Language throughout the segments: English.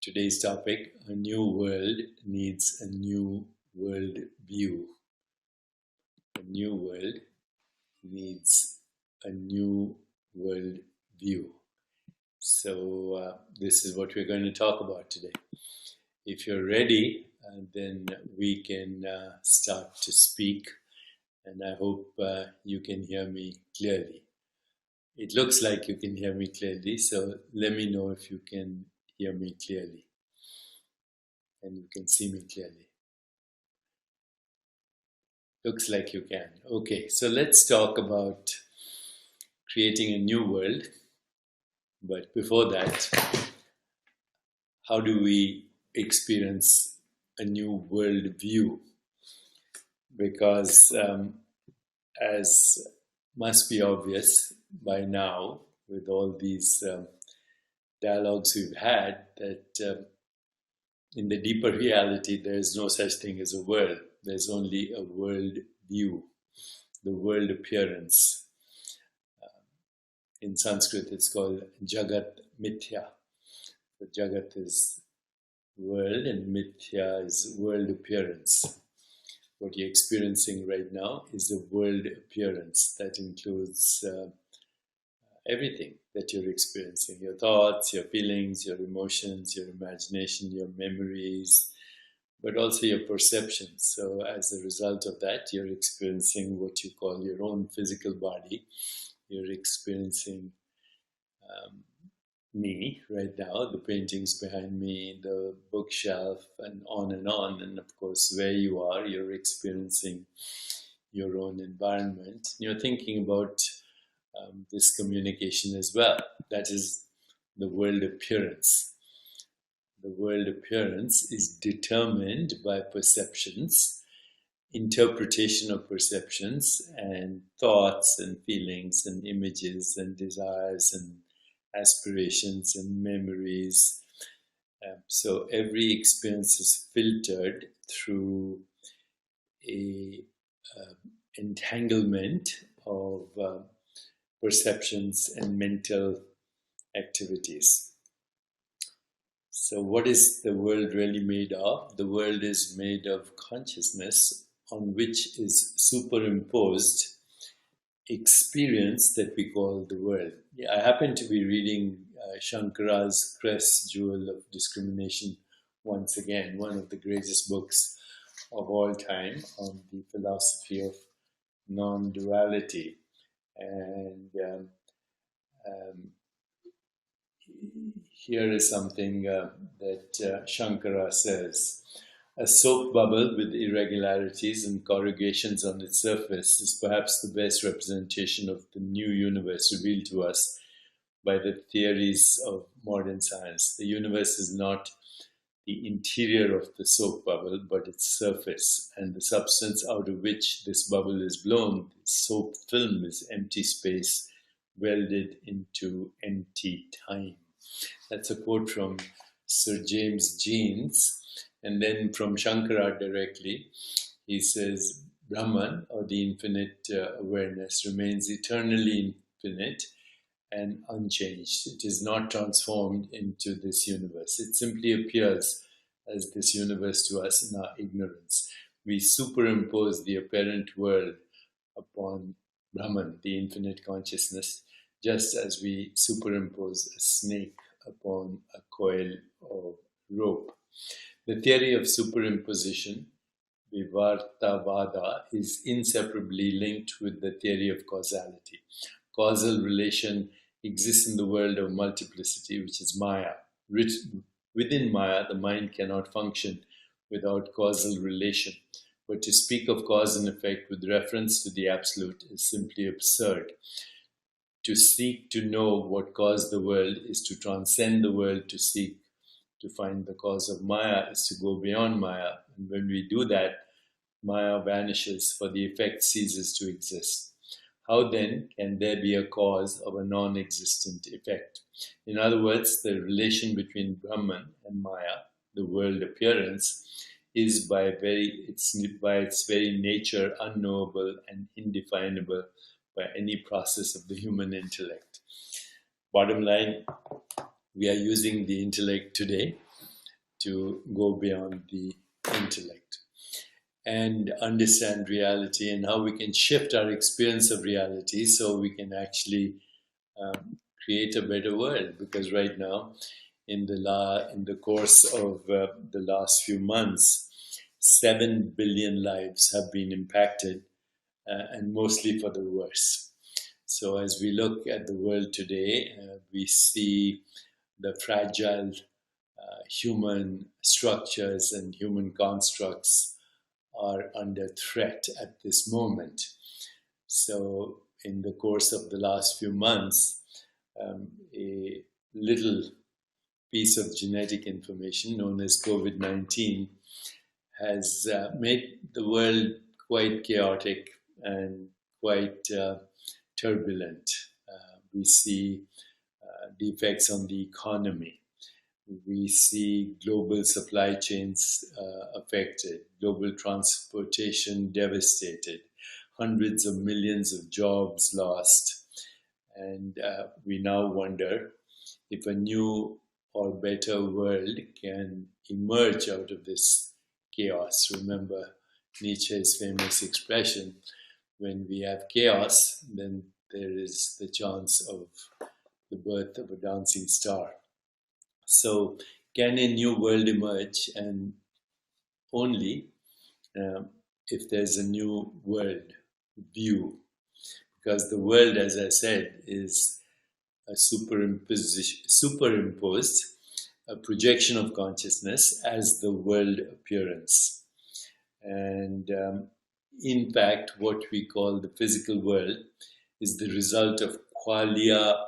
Today's topic, a new world needs a new world view. A new world needs a new world view. So this is what we're going to talk about today. If you're ready, then we can start to speak, and I hope you can hear me clearly. It looks like you can hear me clearly, so let me know if you can hear me clearly and you can see me clearly. Looks like you can. Okay, so let's talk about creating a new world. But before that, how do we experience a new world view? Because as must be obvious by now, with all these dialogues we've had, that in the deeper reality, there is no such thing as a world. There's only a world view, the world appearance. In Sanskrit, it's called Jagat Mithya. The Jagat is world and Mithya is world appearance. What you're experiencing right now is the world appearance. That includes everything that you're experiencing, your thoughts, your feelings, your emotions, your imagination, your memories, but also your perceptions. So as a result of that, you're experiencing what you call your own physical body. You're experiencing me right now, the paintings behind me, the bookshelf, and on. And of course, where you are, you're experiencing your own environment. You're thinking about this communication as well. That is the world appearance. The world appearance is determined by perceptions, interpretation of perceptions, and thoughts and feelings and images and desires and aspirations and memories. So every experience is filtered through a entanglement of perceptions and mental activities. So what is the world really made of? The world is made of consciousness on which is superimposed experience that we call the world. I happen to be reading Shankara's Crest Jewel of Discrimination once again, one of the greatest books of all time on the philosophy of non-duality. And here is something that Shankara says. A soap bubble with irregularities and corrugations on its surface is perhaps the best representation of the new universe revealed to us by the theories of modern science. The universe is not the interior of the soap bubble, but its surface, and the substance out of which this bubble is blown, the soap film, is empty space welded into empty time. That's a quote from Sir James Jeans. And then from Shankara directly, he says, Brahman, or the infinite awareness, remains eternally infinite and unchanged. It is not transformed into this universe. It simply appears as this universe to us in our ignorance. We superimpose the apparent world upon Brahman, the infinite consciousness, just as we superimpose a snake upon a coil of rope. The theory of superimposition, Vivartavada, is inseparably linked with the theory of causality. Causal relation exists in the world of multiplicity, which is Maya. Within Maya, the mind cannot function without causal relation. But to speak of cause and effect with reference to the absolute is simply absurd. To seek to know what caused the world is to transcend the world. To seek to find the cause of Maya is to go beyond Maya. And when we do that, Maya vanishes, for the effect ceases to exist. How then can there be a cause of a non-existent effect? In other words, the relation between Brahman and Maya, the world appearance, is by its very nature unknowable and indefinable by any process of the human intellect. Bottom line, we are using the intellect today to go beyond the intellect and understand reality and how we can shift our experience of reality so we can actually create a better world. Because right now, in the course of the last few months, 7 billion lives have been impacted, and mostly for the worse. So as we look at the world today, we see the fragile human structures and human constructs are under threat at this moment. So in the course of the last few months, a little piece of genetic information known as COVID-19 has made the world quite chaotic and quite turbulent. We see the effects on the economy. We see global supply chains affected, global transportation devastated, hundreds of millions of jobs lost. And we now wonder if a new or better world can emerge out of this chaos. Remember Nietzsche's famous expression, when we have chaos, then there is the chance of the birth of a dancing star. So can a new world emerge? And only if there's a new world view. Because the world, as I said, is a superimposed a projection of consciousness as the world appearance. And in fact, what we call the physical world is the result of qualia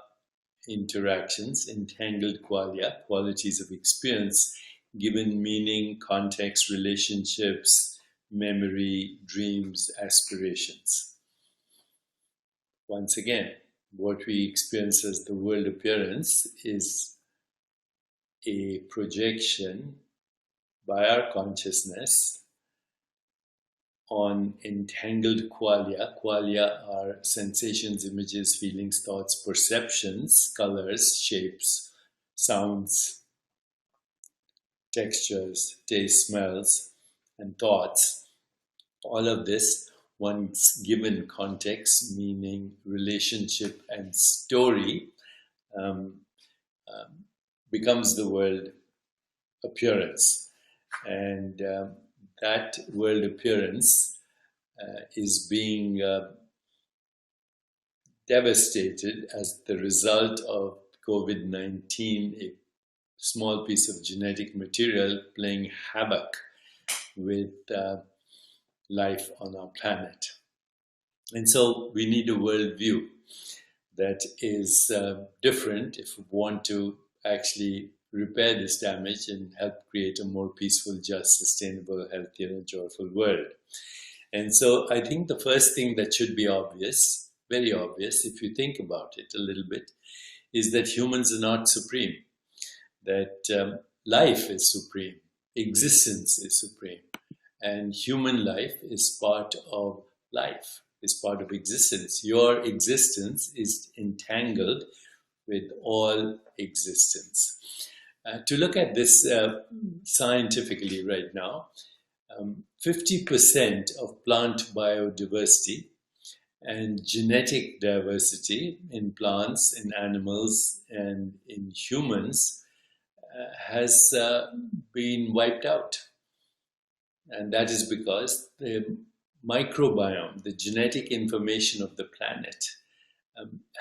interactions, entangled qualia, qualities of experience, given meaning, context, relationships, memory, dreams, aspirations. Once again, what we experience as the world appearance is a projection by our consciousness on entangled qualia. Qualia are sensations, images, feelings, thoughts, perceptions, colors, shapes, sounds, textures, taste, smells, and thoughts. All of this, once given context, meaning, relationship, and story, becomes the world appearance. And that world appearance is being devastated as the result of COVID-19, a small piece of genetic material playing havoc with life on our planet. And so we need a worldview that is different if we want to actually repair this damage and help create a more peaceful, just, sustainable, healthier, and joyful world. And so I think the first thing that should be obvious, very obvious, if you think about it a little bit, is that humans are not supreme, that life is supreme, existence is supreme, and human life is part of life, is part of existence. Your existence is entangled with all existence. To look at this scientifically right now, 50% of plant biodiversity and genetic diversity in plants, in animals, and in humans has been wiped out. And that is because the microbiome, the genetic information of the planet,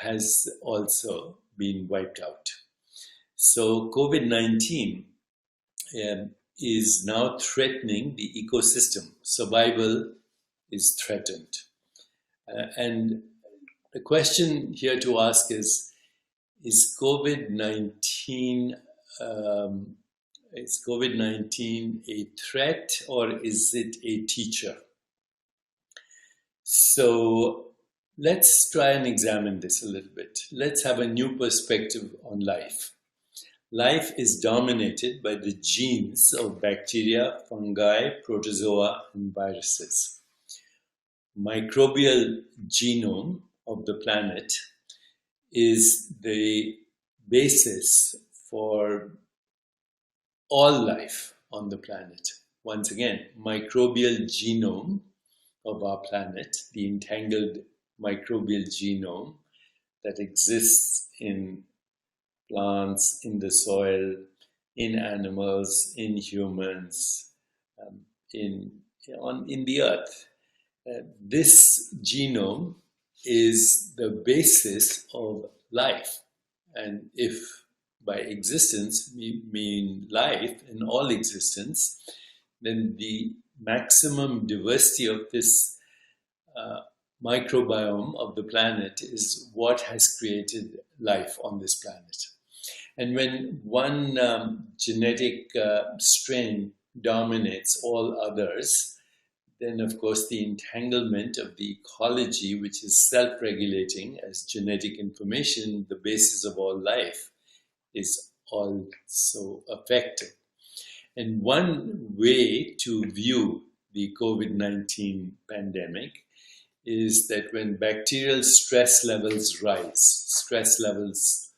has also been wiped out. So COVID-19 is now threatening the ecosystem. Survival is threatened. And the question here to ask is COVID-19 a threat, or is it a teacher? So let's try and examine this a little bit. Let's have a new perspective on life. Life is dominated by the genes of bacteria, fungi, protozoa, and viruses. Microbial genome of the planet is the basis for all life on the planet. Once again, microbial genome of our planet, the entangled microbial genome that exists in plants, in the soil, in animals, in humans, in the earth. This genome is the basis of life. And if by existence we mean life in all existence, then the maximum diversity of this microbiome of the planet is what has created life on this planet. And when one genetic strain dominates all others, then of course the entanglement of the ecology, which is self-regulating as genetic information, the basis of all life, is also affected. And one way to view the COVID-19 pandemic is that when bacterial stress levels rise, stress levels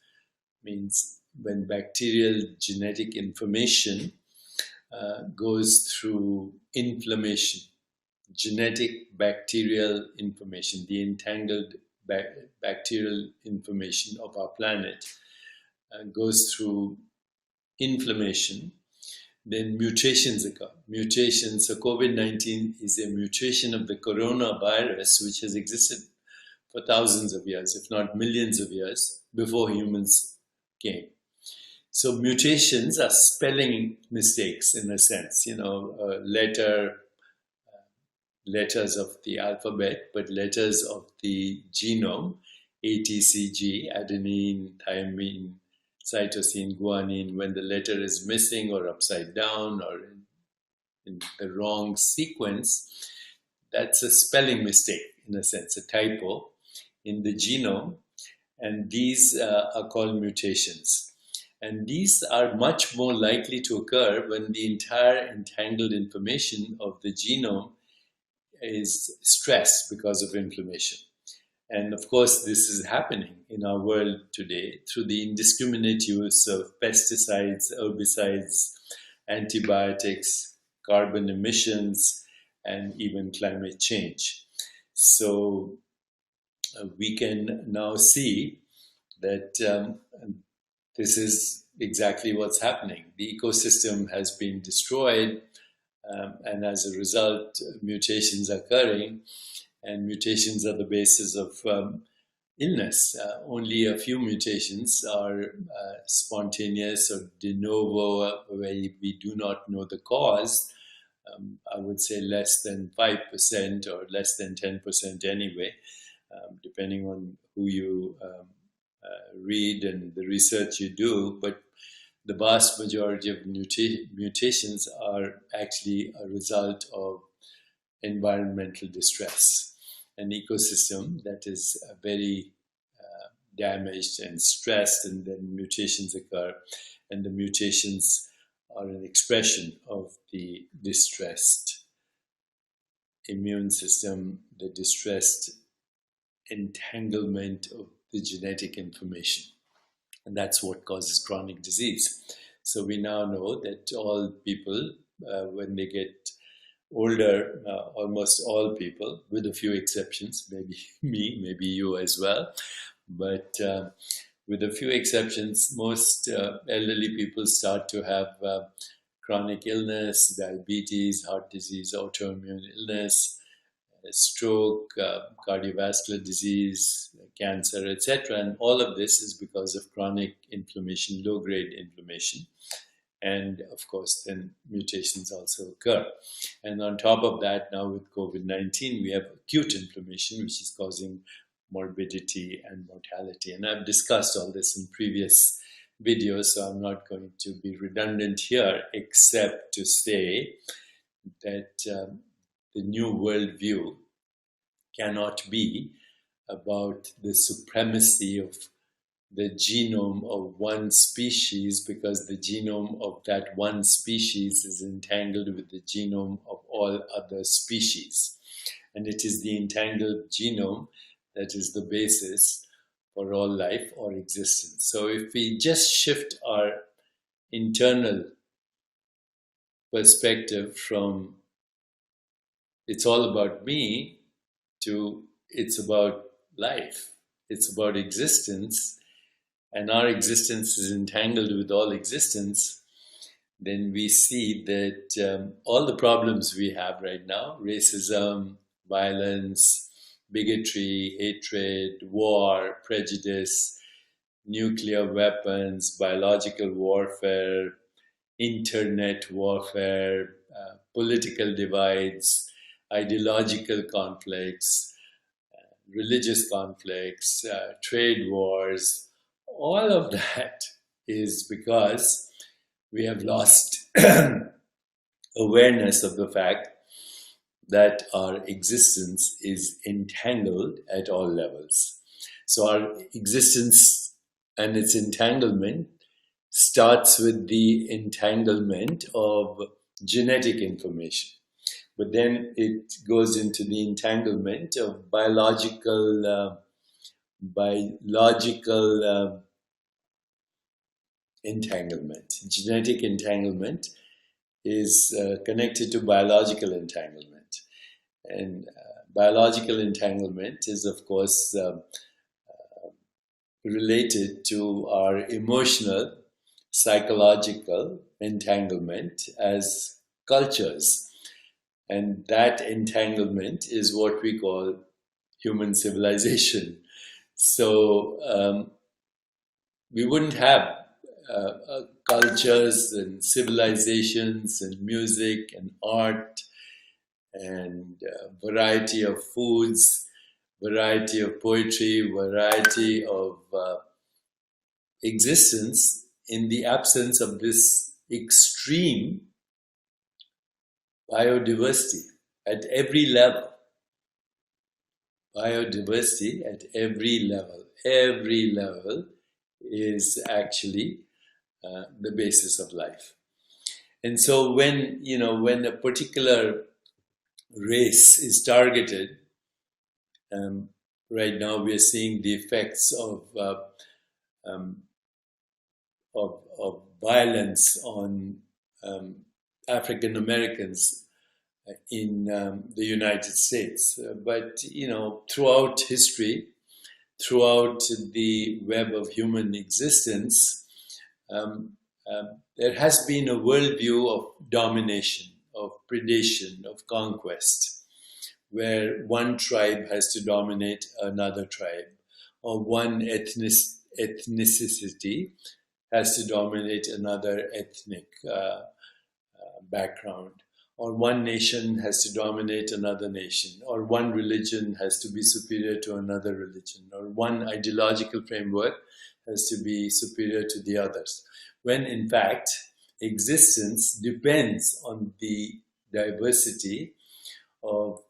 means when bacterial genetic information goes through inflammation, genetic bacterial information, the entangled bacterial information of our planet goes through inflammation, then mutations occur. Mutations, so COVID-19 is a mutation of the coronavirus, which has existed for thousands of years, if not millions of years, before humans came. So mutations are spelling mistakes in a sense, letters of the alphabet, but letters of the genome, ATCG, adenine, thymine, cytosine, guanine, when the letter is missing or upside down or in the wrong sequence, that's a spelling mistake, in a sense, a typo in the genome. And these are called mutations. And these are much more likely to occur when the entire entangled information of the genome is stressed because of inflammation. And of course, this is happening in our world today through the indiscriminate use of pesticides, herbicides, antibiotics, carbon emissions, and even climate change. So we can now see that this is exactly what's happening. The ecosystem has been destroyed, and as a result, mutations are occurring. And mutations are the basis of illness. Only a few mutations are spontaneous or de novo, where we do not know the cause. I would say less than 5% or less than 10% anyway, depending on who you read and the research you do. But the vast majority of mutations are actually a result of environmental distress. An ecosystem that is very damaged and stressed, and then mutations occur, and the mutations are an expression of the distressed immune system, the distressed entanglement of the genetic information. And that's what causes chronic disease. So we now know that all people, when they get older, almost all people, with a few exceptions, maybe me, maybe you as well, but with a few exceptions, most elderly people start to have chronic illness, diabetes, heart disease, autoimmune illness, stroke, cardiovascular disease, cancer, etc. And all of this is because of chronic inflammation, low-grade inflammation. And of course, then mutations also occur. And on top of that, now with COVID-19, we have acute inflammation, which is causing morbidity and mortality. And I've discussed all this in previous videos, so I'm not going to be redundant here, except to say that the new worldview cannot be about the supremacy of the genome of one species, because the genome of that one species is entangled with the genome of all other species. And it is the entangled genome that is the basis for all life or existence. So if we just shift our internal perspective from it's all about me to it's about life, it's about existence, and our existence is entangled with all existence, then we see that all the problems we have right now, racism, violence, bigotry, hatred, war, prejudice, nuclear weapons, biological warfare, internet warfare, political divides, ideological conflicts, religious conflicts, trade wars, all of that is because we have lost awareness of the fact that our existence is entangled at all levels. So our existence and its entanglement starts with the entanglement of genetic information. But then it goes into the entanglement of biological entanglement. Genetic entanglement is connected to biological entanglement. And biological entanglement is, of course, related to our emotional, psychological entanglement as cultures. And that entanglement is what we call human civilization. So we wouldn't have cultures and civilizations and music and art and variety of foods, variety of poetry, variety of existence in the absence of this extreme biodiversity at every level. Biodiversity at every level. Every level is actually the basis of life. And so when a particular race is targeted, right now we are seeing the effects of violence on African Americans in the United States. But throughout history, throughout the web of human existence, there has been a worldview of domination, of predation, of conquest, where one tribe has to dominate another tribe, or one ethnicity has to dominate another ethnic background, or one nation has to dominate another nation, or one religion has to be superior to another religion, or one ideological framework has to be superior to the others, when in fact existence depends on the diversity of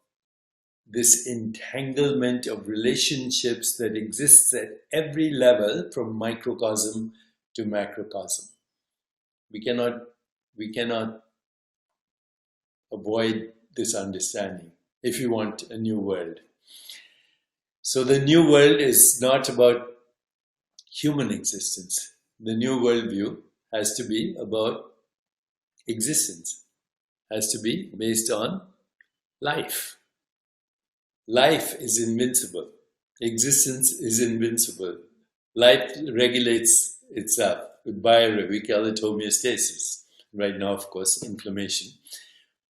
this entanglement of relationships that exists at every level, from microcosm to macrocosm. We cannot avoid this understanding if you want a new world. So the new world is not about human existence. The new worldview has to be about existence, has to be based on life. Life is invincible. Existence is invincible. Life regulates itself. With bio, we call it homeostasis. Right now, of course, inflammation.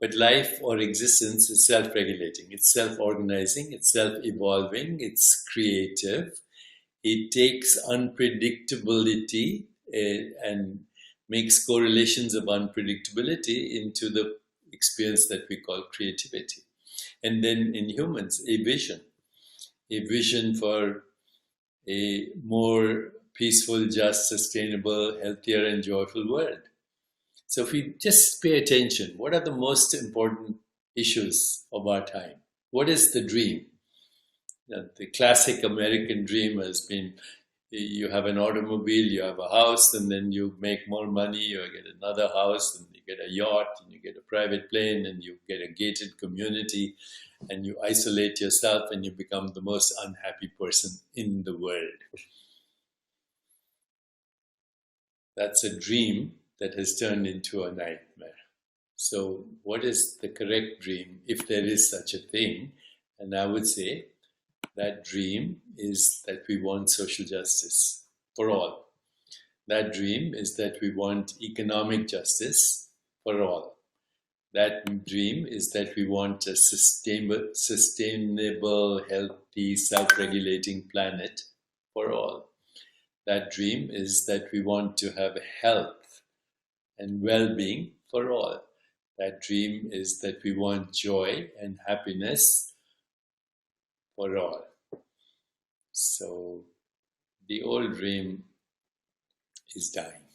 But life or existence is self-regulating. It's self-organizing. It's self-evolving. It's creative. It takes unpredictability and makes correlations of unpredictability into the experience that we call creativity. And then in humans, a vision for a more peaceful, just, sustainable, healthier, and joyful world. So if we just pay attention, what are the most important issues of our time? What is the dream? The classic American dream has been, you have an automobile, you have a house, and then you make more money, you get another house, and you get a yacht, and you get a private plane, and you get a gated community, and you isolate yourself, and you become the most unhappy person in the world. That's a dream that has turned into a nightmare. So what is the correct dream, if there is such a thing? And I would say that dream is that we want social justice for all. That dream is that we want economic justice for all. That dream is that we want a sustainable, healthy, self-regulating planet for all. That dream is that we want to have health and well-being for all. That dream is that we want joy and happiness for all. So the old dream is dying.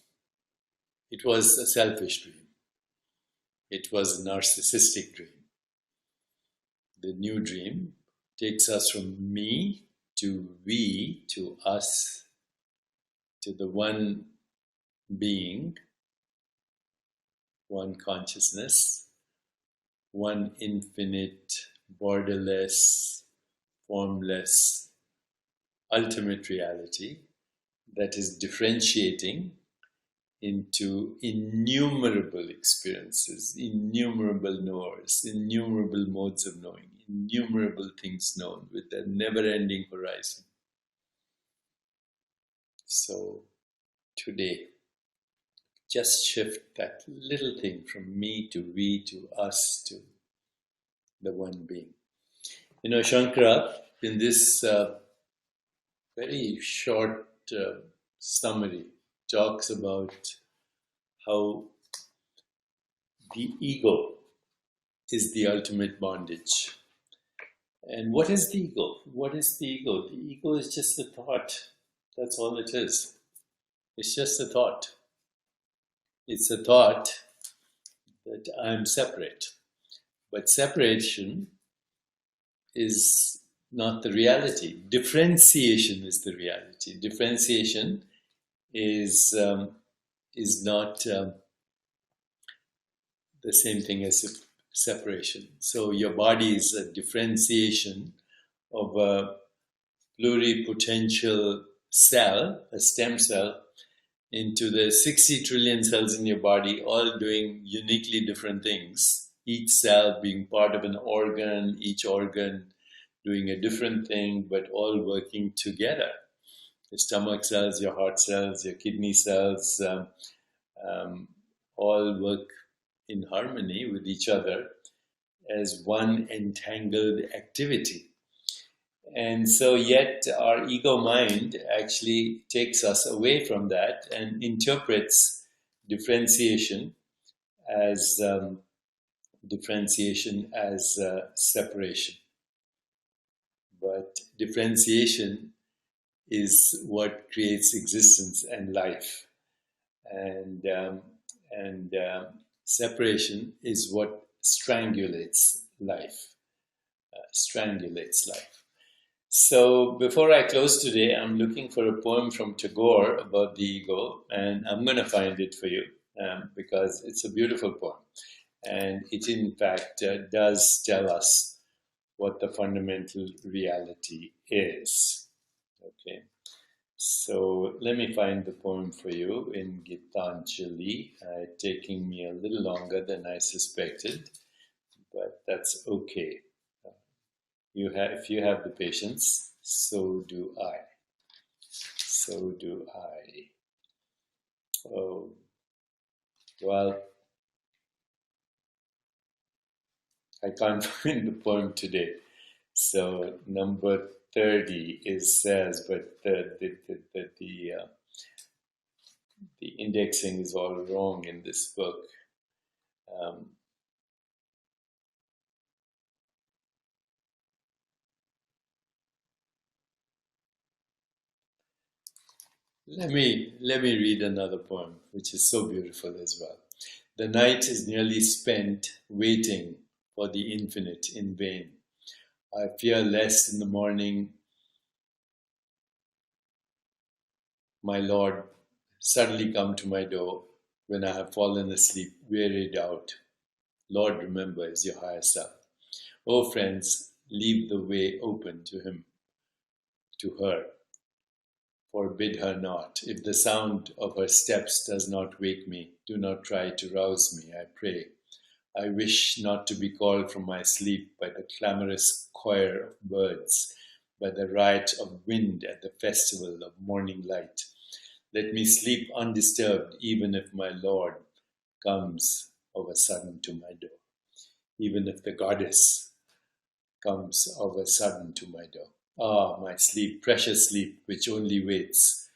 It was a selfish dream. It was a narcissistic dream. The new dream takes us from me to we to us to the one being, one consciousness, one infinite, borderless, formless, ultimate reality that is differentiating into innumerable experiences, innumerable knowers, innumerable modes of knowing, innumerable things known with a never-ending horizon. So today, just shift that little thing from me to we to us to the one being. You know, Shankara, in this very short summary, talks about how the ego is the ultimate bondage. And what is the ego? What is the ego? The ego is just a thought. That's all it is. It's just a thought. It's a thought that I'm separate. But separation is not the reality. Differentiation is the reality. Differentiation is not the same thing as separation. So your body is a differentiation of a pluripotential cell, a stem cell, into the 60 trillion cells in your body, all doing uniquely different things. Each cell being part of an organ, each organ doing a different thing, but all working together. Your stomach cells, your heart cells, your kidney cells, all work in harmony with each other as one entangled activity. And so yet our ego mind actually takes us away from that and interprets differentiation as separation. But differentiation is what creates existence and life. And separation is what strangulates life. So before I close today, I'm looking for a poem from Tagore about the ego, and I'm going to find it for you because it's a beautiful poem. And it in fact does tell us what the fundamental reality is. Okay, so let me find the poem for you in Gitanjali, taking me a little longer than I suspected, but that's okay. If you have the patience, so do I. So do I. Oh, well, I can't find the poem today. So number 30 says, but the indexing is all wrong in this book. Let me read another poem, which is so beautiful as well. The night is nearly spent waiting for the infinite in vain. I fear lest in the morning my Lord suddenly come to my door when I have fallen asleep, wearied out. Lord, remember, is your higher self. Oh, friends, leave the way open to him, to her. Forbid her not. If the sound of her steps does not wake me, do not try to rouse me, I pray. I wish not to be called from my sleep by the clamorous choir of birds, by the riot of wind at the festival of morning light. Let me sleep undisturbed, even if my Lord comes of a sudden to my door, even if the goddess comes of a sudden to my door. Ah, my sleep, precious sleep, which only waits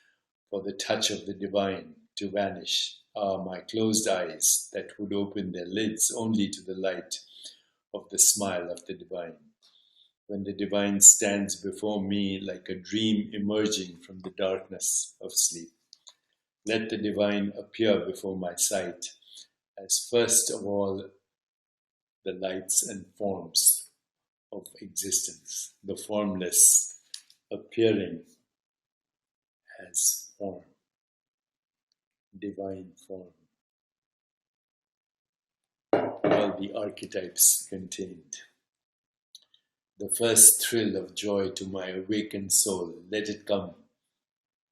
for the touch of the divine to vanish. Ah, my closed eyes that would open their lids only to the light of the smile of the divine. When the divine stands before me like a dream emerging from the darkness of sleep. Let the divine appear before my sight as first of all the lights and forms of existence, the formless appearing as form, divine form. All the archetypes contained. The first thrill of joy to my awakened soul, let it come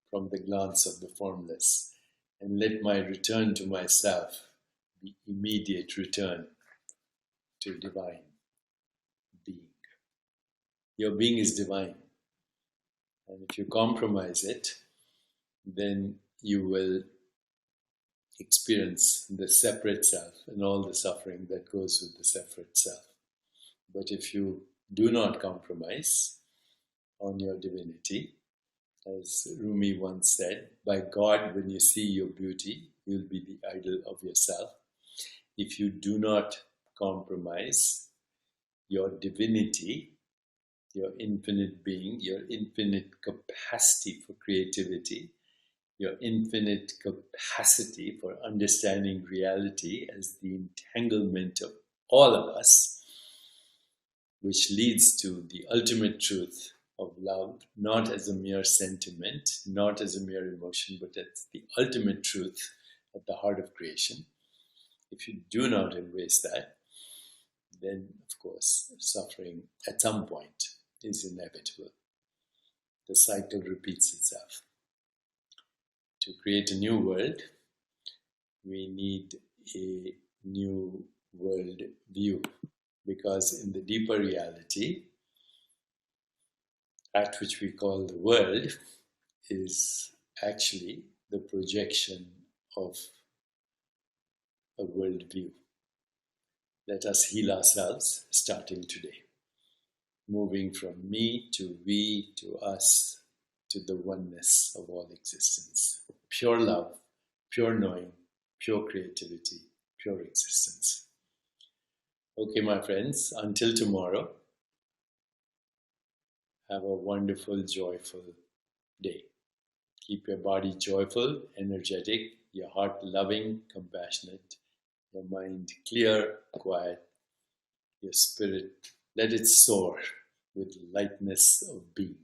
from the glance of the formless, and let my return to myself be immediate return to divine being. Your being is divine, and if you compromise it, then you will experience the separate self and all the suffering that goes with the separate self. But if you do not compromise on your divinity, as Rumi once said, by God, when you see your beauty, you'll be the idol of yourself. If you do not compromise your divinity, your infinite being, your infinite capacity for creativity, your infinite capacity for understanding reality as the entanglement of all of us, which leads to the ultimate truth of love, not as a mere sentiment, not as a mere emotion, but as the ultimate truth at the heart of creation. If you do not embrace that, then, of course, suffering at some point is inevitable. The cycle repeats itself. To create a new world, we need a new world view, because in the deeper reality, that which we call the world is actually the projection of a worldview. Let us heal ourselves starting today, moving from me to we to us to the oneness of all existence. Pure love, pure knowing, pure creativity, pure existence. Okay, my friends, until tomorrow, have a wonderful, joyful day. Keep your body joyful, energetic, your heart loving, compassionate, your mind clear, quiet, your spirit, let it soar with lightness of being.